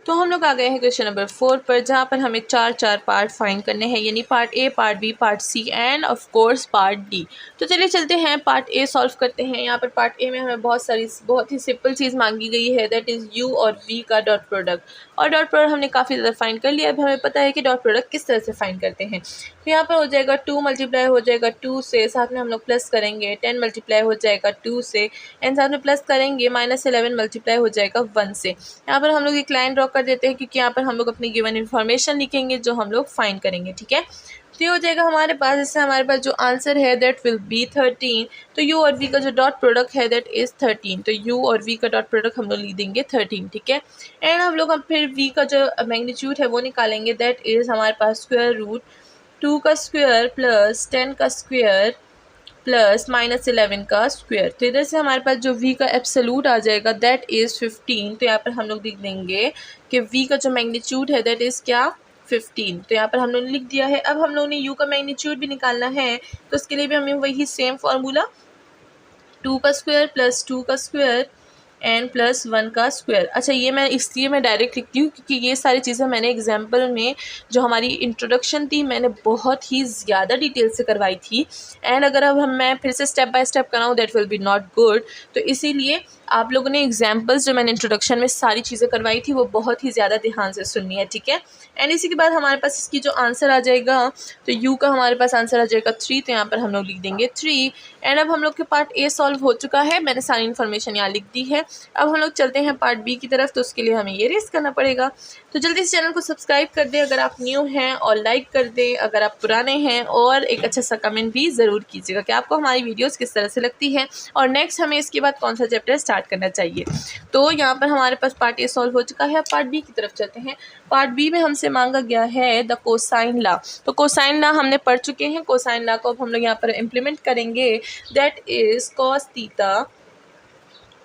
तो हम लोग आ गए हैं क्वेश्चन नंबर 4 पर, जहाँ पर हमें चार पार्ट फाइंड करने हैं, यानी part A, part B, part C and of course part D. तो चलिए चलते हैं पार्ट ए सॉल्व करते हैं। यहाँ पर पार्ट ए में हमें बहुत ही सिंपल चीज़ मांगी गई है, दैट इज़ यू और वी का डॉट प्रोडक्ट। और डॉट प्रोडक्ट हमने काफ़ी ज़्यादा फाइंड कर लिया। अब हमें पता है कि डॉट प्रोडक्ट किस तरह से फाइंड करते हैं। तो यहाँ पर हो जाएगा 2 मल्टीप्लाई हो जाएगा 2 से, साथ में हम लोग प्लस करेंगे 10 मल्टीप्लाई हो जाएगा 2 से, एंड साथ में प्लस करेंगे -11 मल्टीप्लाई हो जाएगा 1 से। यहाँ पर हम लोग एक लाइन ड्रॉ कर देते हैं, क्योंकि यहाँ पर हम लोग अपनी गिवन इन्फॉर्मेशन लिखेंगे जो हम लोग फाइंड करेंगे। ठीक है, तो ये हो जाएगा हमारे पास। इससे हमारे पास जो आंसर है दैट विल बी 13। तो यू और वी का जो डॉट प्रोडक्ट है दैट इज़ 13। तो यू और वी का डॉट प्रोडक्ट हम लोग लिख देंगे 13। ठीक है, एंड हम लोग फिर वी का जो मैग्नीट्यूड है वो निकालेंगे, दैट इज़ हमारे पास स्क्वायर रूट 2 का स्क्वायर प्लस 10 का स्क्वायर प्लस -11 का स्क्वायर। तो इधर से हमारे पास जो v का एब्सोल्यूट आ जाएगा दैट इज़ 15। तो यहाँ पर हम लोग लिख देंगे कि v का जो मैग्नीट्यूड है दैट इज़ क्या, 15। तो यहाँ पर हम लोगों ने लिख दिया है। अब हम लोगों ने u का मैग्नीट्यूड भी निकालना है, तो उसके लिए भी हमें वही सेम फार्मूला 2 का स्क्वायर प्लस 2 का स्क्वायर एन प्लस 1 का स्क्वायर। अच्छा, ये मैं इसलिए मैं डायरेक्ट लिखती हूँ क्योंकि ये सारी चीज़ें मैंने एग्जाम्पल में जो हमारी इंट्रोडक्शन थी मैंने बहुत ही ज़्यादा डिटेल से करवाई थी, एंड अगर अब मैं फिर से स्टेप बाय स्टेप कराऊँ that will be not good. तो इसीलिए आप लोगों ने एग्जाम्पल्स जो मैंने इंट्रोडक्शन में सारी चीज़ें करवाई थी वो बहुत ही ज़्यादा ध्यान से सुननी है। ठीक है, एंड इसी के बाद हमारे पास इसकी जो आंसर आ जाएगा, तो यू का हमारे पास आंसर आ जाएगा 3। तो यहाँ पर हम लोग लिख देंगे 3। एंड अब हम लोग के पार्ट ए सॉल्व हो चुका है, मैंने सारी इन्फॉर्मेशन यहाँ लिख दी है। अब हम लोग चलते हैं पार्ट बी की तरफ, तो उसके लिए हमें ये रेस करना पड़ेगा। तो जल्दी से चैनल को सब्सक्राइब कर दें अगर आप न्यू हैं, और लाइक कर दें अगर आप पुराने हैं, और एक अच्छा सा कमेंट भी ज़रूर कीजिएगा कि आपको हमारी वीडियोस किस तरह से लगती है, और नेक्स्ट हमें इसके बाद कौन सा चैप्टर स्टार्ट करना चाहिए। तो यहाँ पर हमारे पास पार्ट ए सॉल्व हो चुका है। अब पार्ट बी की तरफ चलते हैं। पार्ट बी में हमसे मांगा गया है द कोसाइन लॉ। तो कोसाइन लॉ हमने पढ़ चुके हैं। कोसाइन लॉ को अब हम लोग यहाँ पर इम्प्लीमेंट करेंगे, that is cos theta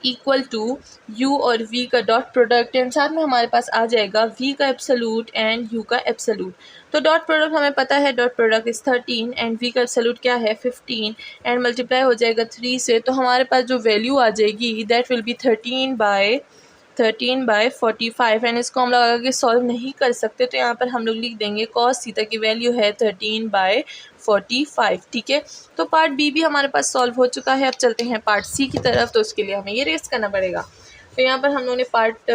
equal to U और वी का डॉट प्रोडक्ट, एंड साथ में हमारे पास आ जाएगा वी का एब्सोल्यूट एंड यू का एब्सोल्यूट। तो डॉट प्रोडक्ट हमें पता है, dot product is 13 and V का एब्सोल्यूट क्या है 15, एंड मल्टीप्लाई हो जाएगा 3 से। तो हमारे पास जो वैल्यू आ जाएगी दैट विल बी 13/45, एंड इसको हम लोग आगे सॉल्व नहीं कर सकते, तो यहाँ पर हम लोग लिख देंगे कॉस थीटा की वैल्यू है 13/45। ठीक है, तो पार्ट बी भी हमारे पास सॉल्व हो चुका है। अब चलते हैं पार्ट सी की तरफ, तो उसके लिए हमें ये रेस करना पड़ेगा। तो यहाँ पर हम लोगों ने पार्ट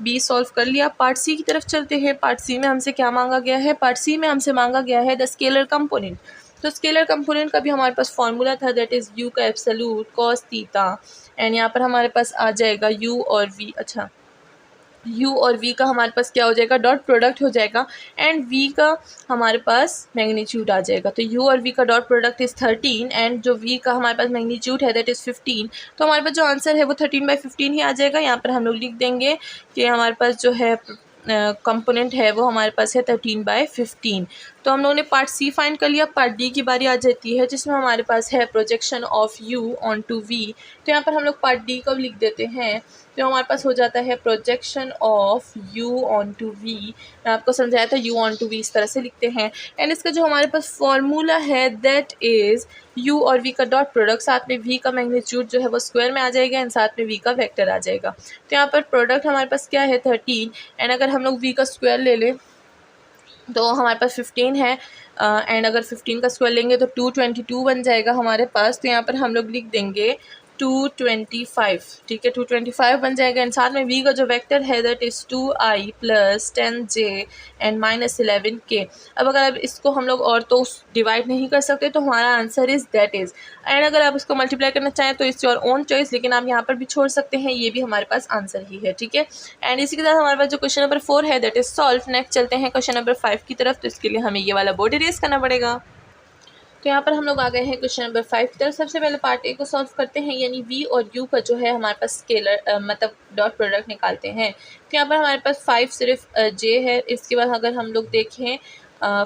बी सॉल्व कर लिया। पार्ट सी की तरफ चलते हैं। पार्ट सी में हमसे क्या मांगा गया है, पार्ट सी में हमसे मांगा गया है द स्केलर कंपोनेंट। तो स्केलर कंपोनेंट का भी हमारे पास फॉर्मूला था, दैट इज़ यू का एब्सोल्यूट कॉस थीटा, एंड यहाँ पर हमारे पास आ जाएगा यू और वी। अच्छा, यू और वी का हमारे पास क्या हो जाएगा, डॉट प्रोडक्ट हो जाएगा, एंड वी का हमारे पास मैग्नीट्यूड आ जाएगा। तो यू और वी का डॉट प्रोडक्ट इज़ 13, एंड जो वी का हमारे पास मैग्नीट्यूड है दैट इज़ 15। तो हमारे पास जो आंसर है वो 13/15 ही आ जाएगा। यहाँ पर हम लोग लिख देंगे कि हमारे पास जो है कंपोनेंट है वो हमारे पास है 13/15। तो हम लोगों ने पार्ट सी फाइंड कर लिया। पार्ट डी की बारी आ जाती है, जिसमें हमारे पास है projection of U onto V. तो यहाँ पर हम लोग पार्ट डी को लिख देते हैं। तो हमारे पास हो जाता है projection of U onto V. मैं आपको समझाया था यू ऑन टू वी इस तरह से लिखते हैं, एंड इसका जो हमारे पास फॉर्मूला है दैट इज़ यू और वी का डॉट प्रोडक्ट, साथ में वी का मैग्नीट्यूड जो है वो स्क्वायर में आ जाएगा, एंड साथ में वी का वेक्टर आ जाएगा। तो यहाँ पर प्रोडक्ट हमारे पास क्या है 13, एंड अगर हम लोग वी का स्क्वायर ले लें तो हमारे पास 15 है, एंड अगर 15 का स्क्वायर लेंगे तो 222 बन जाएगा हमारे पास। तो यहाँ पर हम लोग लिख देंगे 225। ठीक है, 225 बन जाएगा, एंड साथ में v का जो वेक्टर है that is 2i plus 10j and -11k। अब अगर अब इसको हम लोग और तो डिवाइड नहीं कर सकते, तो हमारा answer is that is, and अगर आप इसको मल्टीप्लाई करना चाहें तो इट्स योर ओन चॉइस, लेकिन आप यहाँ पर भी छोड़ सकते हैं, ये भी हमारे पास आंसर ही है। ठीक है, एंड इसी के साथ हमारे पास जो क्वेश्चन नंबर 4 है दैट इज़ सॉल्व। नेक्स्ट चलते हैं क्वेश्चन नंबर 5 की तरफ, तो इसके लिए हमें ये वाला बोर्ड इरेज करना पड़ेगा। तो यहाँ पर हम लोग आ गए हैं क्वेश्चन नंबर 5 की तरफ। सबसे पहले पार्ट ए को सॉल्व करते हैं, यानी वी और यू का जो है हमारे पास स्केलर मतलब डॉट प्रोडक्ट निकालते हैं। तो यहाँ पर हमारे पास 5 सिर्फ जे है। इसके बाद अगर हम लोग देखें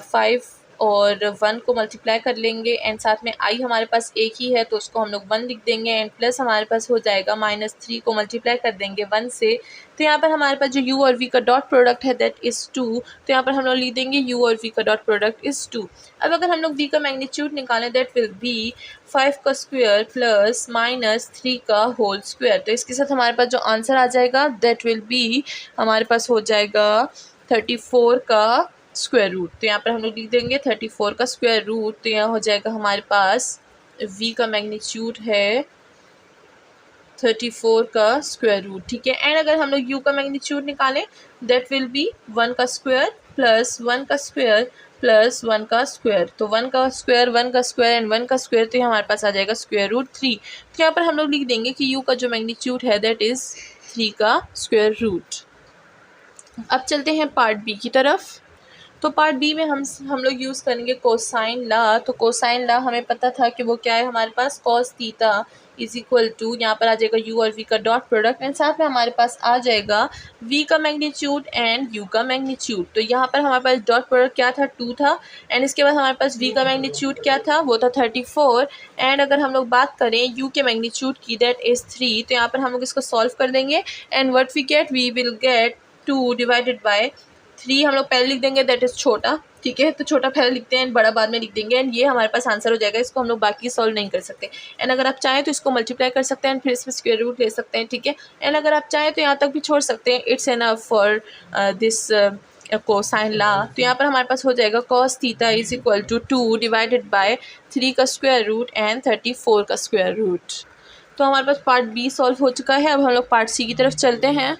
5 और 1 को मल्टीप्लाई कर लेंगे एंड साथ में आई हमारे पास एक ही है तो उसको हम लोग 1 लिख देंगे एंड प्लस हमारे पास हो जाएगा -3 को मल्टीप्लाई कर देंगे 1 से। तो यहाँ पर हमारे पास जो u और v का डॉट प्रोडक्ट है दैट इज़ 2। तो यहाँ पर हम लोग लिख देंगे u और v का डॉट प्रोडक्ट इज़ 2। अब अगर हम लोग v का मैग्नीट्यूड निकालें दैट विल बी 5 का स्क्वायर प्लस -3 का होल स्क्वायर। तो इसके साथ हमारे पास जो आंसर आ जाएगा दैट विल बी हमारे पास हो जाएगा 34 का स्क्वायर रूट। तो यहाँ पर हम लोग लिख देंगे 34 का स्क्वायर रूट। तो यहाँ हो जाएगा हमारे पास v का मैग्नीट्यूड है 34 का स्क्वायर रूट, ठीक है। एंड अगर हम लोग u का मैग्नीट्यूड निकालें दैट विल बी 1 का स्क्वायर प्लस 1 का स्क्वायर प्लस 1 का स्क्वायर। तो 1 का स्क्वायर 1 का स्क्वायर एंड 1 का स्क्वायर, तो हमारे पास आ जाएगा स्क्वायर रूट 3। तो यहाँ पर हम लोग लिख देंगे कि u का जो मैग्नीट्यूड है दैट इज़ 3 का स्क्वायर रूट। अब चलते हैं पार्ट बी की तरफ। तो पार्ट बी में हम लोग यूज़ करेंगे कोसाइन ला। तो कोसाइन ला हमें पता था कि वो क्या है हमारे पास cos theta is equal to, यहाँ पर आ जाएगा u और v का डॉट प्रोडक्ट एंड साथ में हमारे पास आ जाएगा v का मैग्नीट्यूड एंड u का मैग्नीट्यूड। तो यहाँ पर हमारे पास डॉट प्रोडक्ट क्या था 2 था एंड इसके बाद हमारे पास v का मैग्नीट्यूड क्या था वो था 34 एंड अगर हम लोग बात करें u के मैग्नीट्यूड की दैट इज़ 3। तो यहाँ पर हम लोग इसको सॉल्व कर देंगे and what we will get 2 divided by 3 हम लोग पहले लिख देंगे दैट इज़ छोटा, ठीक है। तो छोटा पहले लिखते हैं एंड बड़ा बाद में लिख देंगे एंड ये हमारे पास आंसर हो जाएगा। इसको हम लोग बाकी सॉल्व नहीं कर सकते एंड अगर आप चाहें तो इसको मल्टीप्लाई कर सकते हैं एंड फिर इसमें स्क्वायर रूट ले सकते हैं, ठीक है। एंड अगर आप चाहें तो यहाँ तक भी छोड़ सकते हैं। It's enough for this cosine law. तो यहाँ पर हमारे पास हो जाएगा cos theta is equal to 2 divided by 3 का स्क्वायर रूट एंड 34 का स्क्वायर रूट। तो हमारे पास पार्ट बी सॉल्व हो चुका है। अब हम लोग पार्ट सी की तरफ चलते हैं।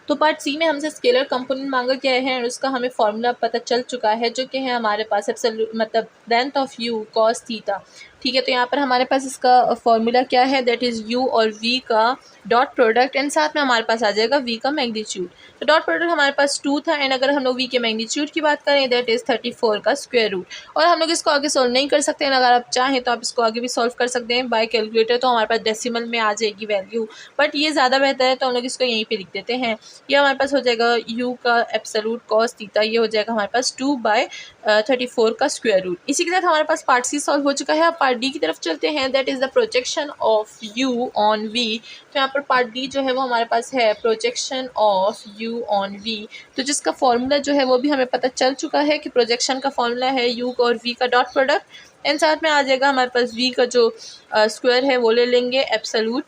तो पार्ट सी में हमसे स्केलर कंपोनेंट मांगा गया है और उसका हमें फॉर्मूला पता चल चुका है जो कि है हमारे पास एब्सोल्यूट मतलब length of u cos theta, ठीक है। तो यहाँ पर हमारे पास इसका फॉर्मूला क्या है दैट इज़ u और v का डॉट प्रोडक्ट एंड साथ में हमारे पास आ जाएगा v का मैग्नीट्यूड। तो डॉट प्रोडक्ट हमारे पास 2 था एंड अगर हम लोग v के मैग्नीट्यूड की बात करें दैट इज़ 34 का स्क्वायर रूट। और हम लोग इसको आगे सॉल्व नहीं कर सकते हैं, अगर आप चाहें तो आप इसको आगे भी सॉल्व कर सकते हैं बाय कैलकुलेटर। तो हमारे पास डेसिमल में आ जाएगी वैल्यू, बट ये ज़्यादा बेहतर है तो हम लोग इसको यहीं पर लिख देते हैं। ये हमारे पास हो जाएगा u का एब्सोल्यूट कॉस थीटा, ये हो जाएगा हमारे पास 2/34 का स्क्वायर रूट। इसी के साथ हमारे पास पार्ट सी सॉल्व हो चुका है। अब पार्ट डी की तरफ चलते हैं that is the projection of u on v। तो यहाँ पर पार्ट डी जो है वो हमारे पास है projection of u on v। तो जिसका फॉर्मूला जो है वो भी हमें पता चल चुका है कि प्रोजेक्शन का फॉर्मूला है u और v का डॉट प्रोडक्ट एंड साथ में आ जाएगा हमारे पास v का जो स्क्वायर है वो ले लेंगे एब्सोल्यूट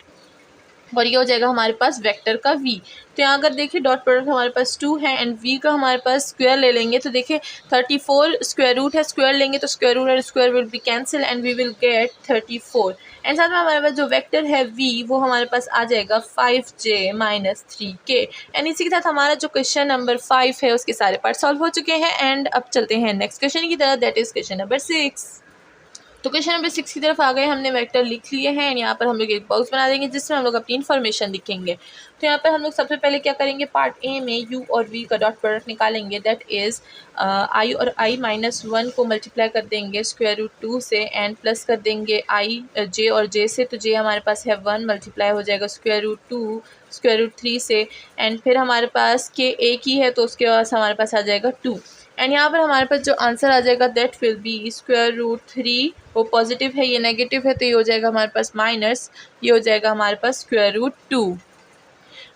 और ये हो जाएगा हमारे पास वेक्टर का v। तो यहाँ अगर देखिए डॉट प्रोडक्ट हमारे पास 2 है एंड v का हमारे पास स्क्वायर ले लेंगे। तो देखिए 34 स्क्वायर रूट है, स्क्वायर लेंगे तो स्क्वायर रूट और square will be cancel and we will get 34 and साथ में हमारे पास जो वेक्टर है v वो हमारे पास आ जाएगा 5j-3k। एंड इसी के साथ हमारा जो क्वेश्चन नंबर 5 है उसके सारे पार्ट सॉल्व हो चुके हैं एंड अब चलते हैं नेक्स्ट क्वेश्चन की तरफ दैट इज़ क्वेश्चन नंबर 6। तो क्वेश्चन नंबर 6 की तरफ आ गए। हमने वेक्टर लिख लिए हैं एंड यहाँ पर हम लोग एक बॉक्स बना देंगे जिसमें हम लोग अपनी इन्फॉर्मेशन लिखेंगे। तो यहाँ पर हम लोग सबसे पहले क्या करेंगे पार्ट ए में u और v का डॉट प्रोडक्ट निकालेंगे दैट इज़ i और i-1 को मल्टीप्लाई कर देंगे स्क्वायर रूट 2 से एंड प्लस कर देंगे i j और j से। तो j हमारे पास है 1 मल्टीप्लाई हो जाएगा स्क्वायर रूट 2 स्क्वायर रूट 3 से एंड फिर हमारे पास k एक ही है तो उसके पास हमारे पास आ जाएगा 2 एंड यहाँ पर हमारे पास जो आंसर आ जाएगा that will be square root 3। वो पॉजिटिव है ये नेगेटिव है तो ये हो जाएगा हमारे पास माइनस, ये हो जाएगा हमारे पास स्क्वायर रूट 2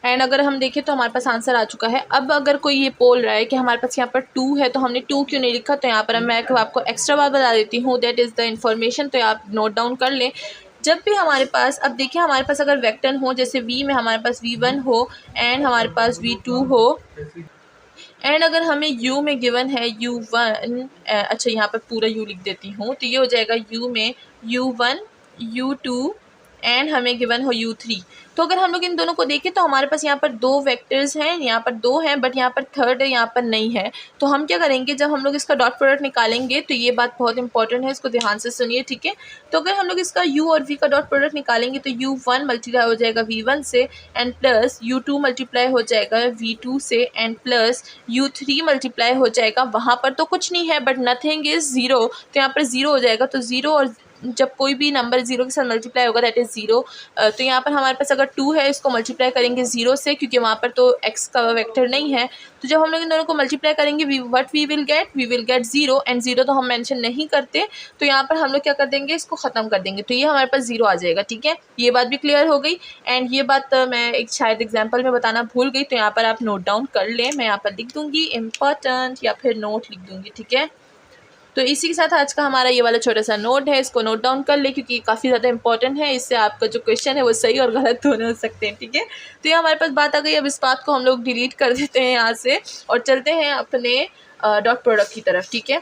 एंड अगर हम देखें तो हमारे पास आंसर आ चुका है। अब अगर कोई ये बोल रहा है कि हमारे पास यहाँ पर 2 है तो हमने 2 क्यों नहीं लिखा, तो यहाँ पर मैं आपको एक्स्ट्रा बात बता देती हूँ दैट इज़ द इन्फॉर्मेशन। तो आप नोट डाउन कर लें। जब भी हमारे पास अब देखिए हमारे पास अगर वेक्टर हो जैसे v में हमारे पास v1 हो एंड हमारे पास v2 हो एंड अगर हमें u में गिवन है u1 अच्छा यहाँ पर पूरा u लिख देती हूँ तो ये हो जाएगा u में u1 u2 एंड हमें गिवन हो u3। तो अगर हम लोग इन दोनों को देखें तो हमारे पास यहाँ पर 2 वेक्टर्स हैं, यहाँ पर 2 हैं बट यहाँ पर थर्ड है यहाँ पर नहीं है। तो हम क्या करेंगे जब हम लोग इसका डॉट प्रोडक्ट निकालेंगे तो ये बात बहुत इंपॉर्टेंट है, इसको ध्यान से सुनिए, ठीक है। तो अगर हम लोग इसका u और v का डॉट प्रोडक्ट निकालेंगे तो u1 मल्टीप्लाई हो जाएगा v1 से एंड प्लस u2 मल्टीप्लाई हो जाएगा v2 से एंड प्लस u3 मल्टीप्लाई हो जाएगा, वहाँ पर तो कुछ नहीं है बट नथिंग इज़ ज़ीरो तो यहाँ पर ज़ीरो हो जाएगा। तो ज़ीरो और जब कोई भी नंबर 0 के साथ मल्टीप्लाई होगा दैट इज़ 0। तो यहाँ पर हमारे पास अगर 2 है, इसको मल्टीप्लाई करेंगे 0 से, क्योंकि वहाँ पर तो x का वेक्टर नहीं है। तो जब हम लोग इन दोनों को मल्टीप्लाई करेंगे वी विल गेट 0, एंड 0 तो हम मेंशन नहीं करते। तो यहाँ पर हम लोग क्या कर देंगे, इसको ख़त्म कर देंगे, तो ये हमारे पास 0 आ जाएगा। ठीक है, ये बात भी क्लियर हो गई। एंड ये बात मैं एक शायद एग्जाम्पल में बताना भूल गई, तो यहाँ पर आप नोट डाउन कर लें। मैं यहाँ पर लिख दूँगी इम्पॉर्टेंट या फिर नोट लिख दूँगी। ठीक है, तो इसी के साथ आज का हमारा ये वाला छोटा सा नोट है, इसको नोट डाउन कर ले क्योंकि काफ़ी ज़्यादा इंपॉर्टेंट है। इससे आपका जो क्वेश्चन है वो सही और गलत दोनों हो सकते हैं। ठीक है, तो ये हमारे पास बात आ गई। अब इस बात को हम लोग डिलीट कर देते हैं यहाँ से और चलते हैं अपने डॉट प्रोडक्ट की तरफ। ठीक है,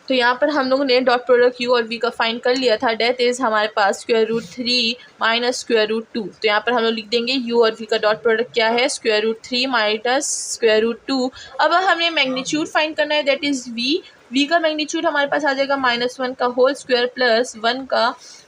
तो यहाँ पर हम लोगों ने डॉट प्रोडक्ट u और v का फाइंड कर लिया था। डेट इज़ हमारे पास √3 माइनस √2। तो यहाँ पर हम लोग लिख देंगे u और v का डॉट प्रोडक्ट क्या है, √3 माइनस √2। अब हमने मैग्नीट्यूड फाइंड करना है, दैट इज़ v का मैग्नीट्यूड हमारे पास आ जाएगा -1 का होल स्क्वायर प्लस 1 का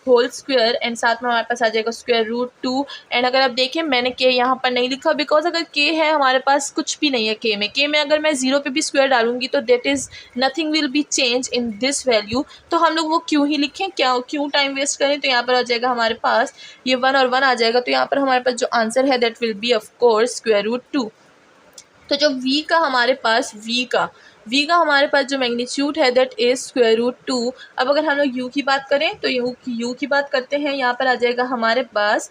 होल स्क्वायर, एंड साथ में हमारे पास आ जाएगा √2। एंड अगर आप देखें मैंने k यहाँ पर नहीं लिखा बिकॉज अगर k है हमारे पास कुछ भी नहीं है। k में अगर मैं 0 पे भी स्क्वायर डालूंगी तो that is nothing will be change in this value. तो हम लोग वो क्यों ही लिखें, क्यों टाइम वेस्ट करें। तो यहाँ पर आ जाएगा हमारे पास ये 1 और 1 आ जाएगा। तो यहाँ पर हमारे पास जो आंसर है that will B of course √2। तो जो v का हमारे पास जो मैग्नीट्यूड है दैट इज़ √2। अब अगर हम लोग u की बात करें तो u की बात करते हैं, यहाँ पर आ जाएगा हमारे पास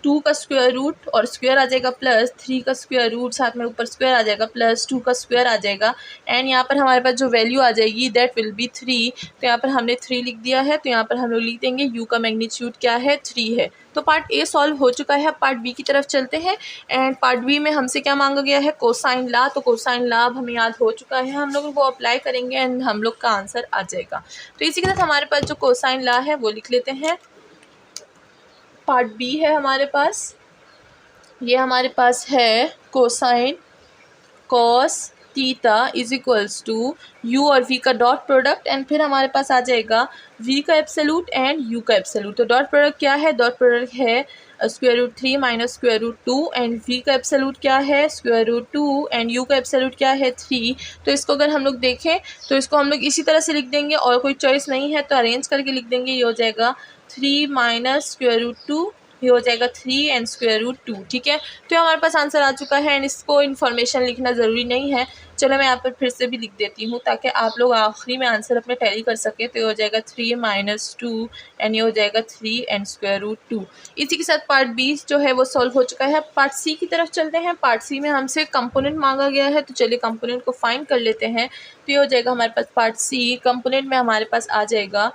2 का स्क्वायर रूट और स्क्वायर आ जाएगा प्लस 3 का स्क्वायर रूट, साथ में ऊपर स्क्वायर आ जाएगा प्लस 2 का स्क्वायर आ जाएगा। एंड यहाँ पर हमारे पास जो वैल्यू आ जाएगी दैट विल बी 3। तो यहाँ पर हमने 3 लिख दिया है। तो यहाँ पर हम लोग लिख देंगे u का मैग्नीट्यूड क्या है, 3 है। तो पार्ट ए सॉल्व हो चुका है। पार्ट बी की तरफ चलते हैं। एंड पार्ट बी में हमसे क्या मांगा गया है, कोसाइन ला। तो कोसाइन ला अब हमें याद हो चुका है, हम लोग वो अप्लाई करेंगे एंड हम लोग का आंसर आ जाएगा। तो इसी के साथ हमारे पास जो कोसाइन ला है वो लिख लेते हैं। पार्ट बी है हमारे पास, ये हमारे पास है cosine cos theta is equals to u और v का डॉट प्रोडक्ट, एंड फिर हमारे पास आ जाएगा v का एब्सोल्यूट एंड u का एब्सोल्यूट। तो डॉट प्रोडक्ट क्या है, डॉट प्रोडक्ट है √3 माइनस √2, एंड v का एब्सोल्यूट क्या है √2 एंड u का एब्सोल्यूट क्या है 3। तो इसको अगर हम लोग देखें तो इसको हम लोग इसी तरह से लिख देंगे और कोई चॉइस नहीं है तो अरेंज करके लिख देंगे। ये हो जाएगा 3 माइनस √2, ये हो जाएगा 3 एंड √2। ठीक है, तो हमारे पास आंसर आ चुका है एंड इसको इन्फॉर्मेशन लिखना ज़रूरी नहीं है। चलो मैं यहाँ पर फिर से भी लिख देती हूँ ताकि आप लोग आखिरी में आंसर अपने टैली कर सके। तो ये हो जाएगा 3 माइनस 2 एंड ये हो जाएगा 3 एंड √2। इसी के साथ पार्ट बी जो है वो सॉल्व हो चुका है। पार्ट सी की तरफ चलते हैं। पार्ट सी में हमसे कंपोनेंट मांगा गया है, तो चलिए कंपोनेंट को फाइंड कर लेते हैं। तो ये हो जाएगा हमारे पास पार्ट सी। कंपोनेंट में हमारे पास आ जाएगा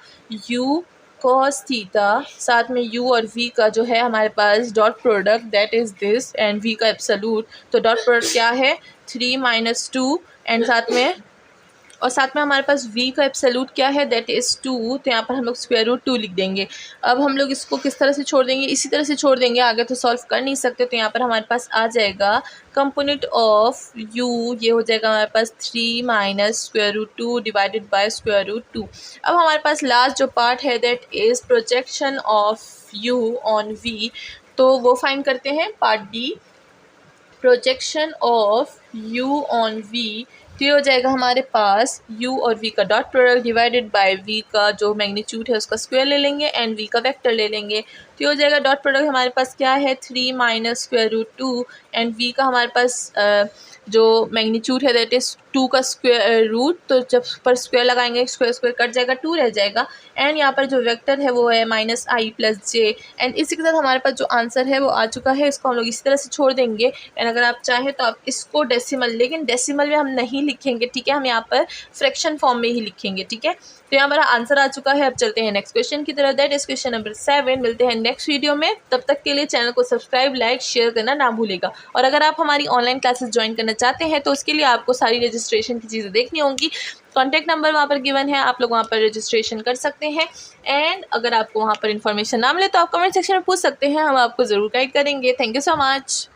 u cos थीटा, साथ में u और v का जो है हमारे पास dot product that is this, and v का एब्सोल्यूट। तो डॉट प्रोडक्ट क्या है 3 माइनस 2 एंड साथ में हमारे पास v का एब्सोल्यूट क्या है दैट इज़ 2। तो यहाँ पर हम लोग √2 लिख देंगे। अब हम लोग इसको किस तरह से छोड़ देंगे, इसी तरह से छोड़ देंगे, आगे तो सॉल्व कर नहीं सकते। तो यहाँ पर हमारे पास आ जाएगा कंपोनेंट ऑफ u, ये हो जाएगा हमारे पास 3 माइनस √2 डिवाइडेड बाय √2। अब हमारे पास लास्ट जो पार्ट है that is projection of u on v। तो वो फाइंड करते हैं। Part D, projection of u on v। तो ये हो जाएगा हमारे पास u और v का dot product divided by v का जो मैग्नीट्यूड है उसका स्क्वायर ले लेंगे एंड v का वेक्टर ले लेंगे। तो ये हो जाएगा डॉट प्रोडक्ट हमारे पास क्या है 3 माइनस √2 एंड v का हमारे पास जो मैग्नीट्यूड है दैट इज़ 2 का स्क्वायर रूट। तो जब पर स्क्वायर लगाएंगे स्क्वायर स्क्वायर कट जाएगा, 2 रह जाएगा। एंड यहाँ पर जो वेक्टर है वो है -i + j। एंड इसी के साथ हमारे पास जो आंसर है वो आ चुका है। इसको हम लोग इसी तरह से छोड़ देंगे। एंड अगर आप चाहें तो आप इसको डेसिमल, लेकिन डेसिमल में हम नहीं लिखेंगे। ठीक है, हम यहाँ पर फ्रैक्शन फॉर्म में ही लिखेंगे। ठीक है, तो यहाँ हमारा आंसर आ चुका है। अब चलते हैं नेक्स्ट क्वेश्चन की तरफ, दैट इज क्वेश्चन नंबर 7। मिलते हैं नेक्स्ट वीडियो में, तब तक के लिए चैनल को सब्सक्राइब, लाइक, शेयर करना ना भूलेगा। और अगर आप हमारी ऑनलाइन क्लासेस ज्वाइन करना चाहते हैं तो उसके लिए आपको सारी रजिस्ट्रेशन की चीज़ें देखनी होंगी। कॉन्टैक्ट नंबर वहाँ पर गिवन है, आप लोग वहाँ पर रजिस्ट्रेशन कर सकते हैं। एंड अगर आपको वहाँ पर इन्फॉर्मेशन ना मिले तो आप कमेंट सेक्शन में पूछ सकते हैं, हम आपको ज़रूर गाइड करेंगे। Thank you so much.